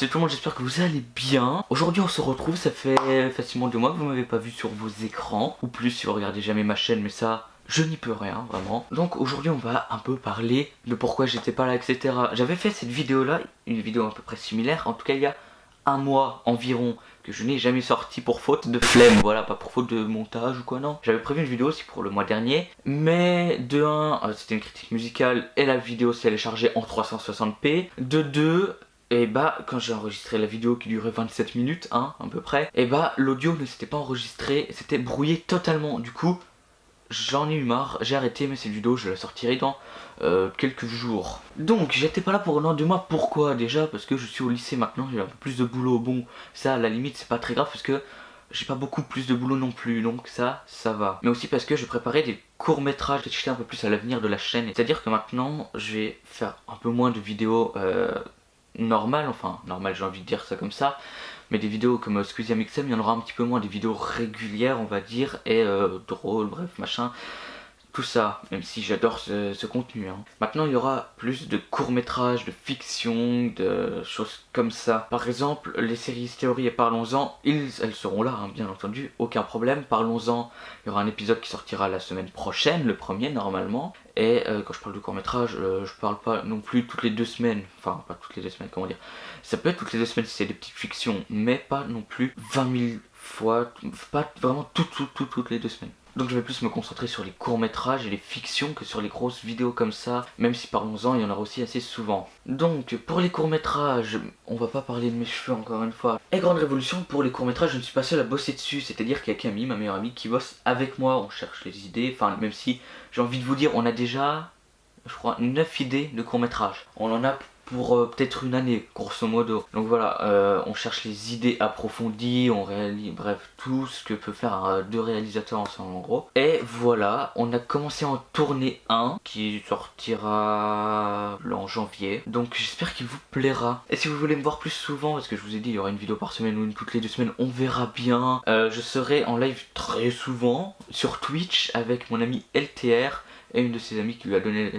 Salut tout le monde, j'espère que vous allez bien. Aujourd'hui on se retrouve, ça fait facilement 2 mois que vous m'avez pas vu sur vos écrans. Ou plus si vous regardez jamais ma chaîne, mais ça, je n'y peux rien, vraiment. Donc aujourd'hui on va un peu parler de pourquoi j'étais pas là, etc. J'avais fait cette vidéo là, une vidéo à peu près similaire, en tout cas il y a un mois environ, que je n'ai jamais sorti pour faute de flemme, voilà, pas pour faute de montage ou quoi, non. J'avais prévu une vidéo aussi pour le mois dernier, mais de 1, c'était une critique musicale et la vidéo s'est téléchargée en 360p. De 2, et bah quand j'ai enregistré la vidéo qui durait 27 minutes, hein, à peu près, et bah l'audio ne s'était pas enregistré, c'était brouillé totalement. Du coup, j'en ai eu marre, j'ai arrêté, mais cette vidéo je la sortirai dans quelques jours. Donc j'étais pas là pour un an, 2 mois. Pourquoi? Déjà parce que je suis au lycée maintenant, j'ai un peu plus de boulot. Bon, ça à la limite c'est pas très grave parce que j'ai pas beaucoup plus de boulot non plus, donc ça va. Mais aussi parce que je préparais des courts-métrages, j'étais un peu plus à l'avenir de la chaîne. C'est-à-dire que maintenant je vais faire un peu moins de vidéos normales, enfin normales, j'ai envie de dire ça comme ça. Mais des vidéos comme Squeezie Mixem, il y en aura un petit peu moins, des vidéos régulières on va dire, et drôles, bref machin, tout ça, même si j'adore ce contenu, hein. Maintenant il y aura plus de courts-métrages, de fiction, de choses comme ça. Par exemple les séries Théorie et Parlons-en, elles seront là, hein, bien entendu, aucun problème. Parlons-en, il y aura un épisode qui sortira la semaine prochaine, le premier normalement. Et quand je parle de court-métrage, je parle pas non plus toutes les 2 semaines, enfin pas toutes les 2 semaines, comment dire. Ça peut être toutes les 2 semaines si c'est des petites fictions, mais pas non plus 20 000 fois, pas vraiment toutes les 2 semaines. Donc je vais plus me concentrer sur les courts-métrages et les fictions que sur les grosses vidéos comme ça, même si Parlons-en il y en aura aussi assez souvent. Donc pour les courts-métrages, on va pas parler de mes cheveux encore une fois. Et grande révolution, pour les courts-métrages je ne suis pas seul à bosser dessus, c'est-à-dire qu'il y a Camille, ma meilleure amie, qui bosse avec moi, on cherche les idées, enfin même si j'ai envie de vous dire, on a déjà, je crois, 9 idées de courts-métrages. On en a pour peut-être une année, grosso modo. Donc voilà, on cherche les idées approfondies, on réalise, bref, tout ce que peut faire 2 réalisateurs ensemble en gros. Et voilà, on a commencé à en tourner un qui sortira en janvier. Donc j'espère qu'il vous plaira. Et si vous voulez me voir plus souvent, parce que je vous ai dit il y aura une vidéo par semaine ou une toutes les 2 semaines, on verra bien. Je serai en live très souvent sur Twitch avec mon ami LTR. Et une de ses amies qui lui a donné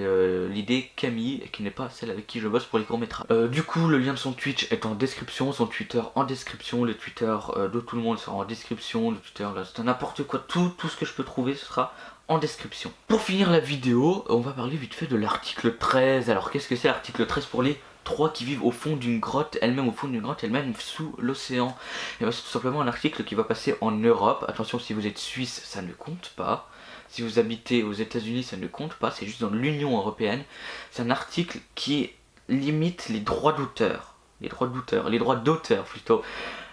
l'idée, Camille, et qui n'est pas celle avec qui je bosse pour les courts-métrages. Du coup, le lien de son Twitch est en description, son Twitter en description, le Twitter de tout le monde sera en description, le Twitter là, c'est n'importe quoi, tout ce que je peux trouver, ce sera en description. Pour finir la vidéo, on va parler vite fait de l'article 13. Alors, qu'est-ce que c'est l'article 13 pour les 3 qui vivent au fond d'une grotte, elle-même au fond d'une grotte, elle-même sous l'océan? Et bien, c'est tout simplement un article qui va passer en Europe. Attention, si vous êtes suisse, ça ne compte pas. Si vous habitez aux États-Unis, ça ne compte pas, c'est juste dans l'Union Européenne. C'est un article qui limite les droits d'auteur. Les droits d'auteur plutôt.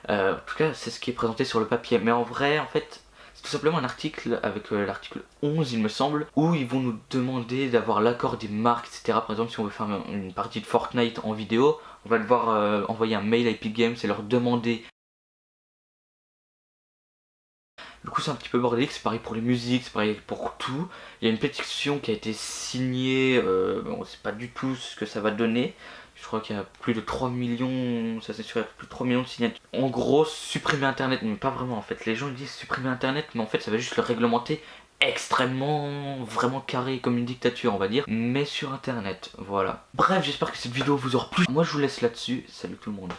En tout cas, c'est ce qui est présenté sur le papier. Mais en vrai, en fait, c'est tout simplement un article avec l'article 11, il me semble, où ils vont nous demander d'avoir l'accord des marques, etc. Par exemple, si on veut faire une partie de Fortnite en vidéo, on va devoir envoyer un mail à Epic Games et leur demander. Du coup c'est un petit peu bordélique, c'est pareil pour les musiques, c'est pareil pour tout. Il y a une pétition qui a été signée, on sait pas du tout ce que ça va donner. Je crois qu'il y a plus de 3 millions, ça c'est sûr, il y a plus de 3 millions de signatures. En gros, supprimer internet, mais pas vraiment en fait. Les gens ils disent supprimer internet, mais en fait ça va juste le réglementer extrêmement, vraiment carré comme une dictature on va dire, mais sur internet, voilà. Bref, j'espère que cette vidéo vous aura plu. Moi je vous laisse là-dessus, salut tout le monde.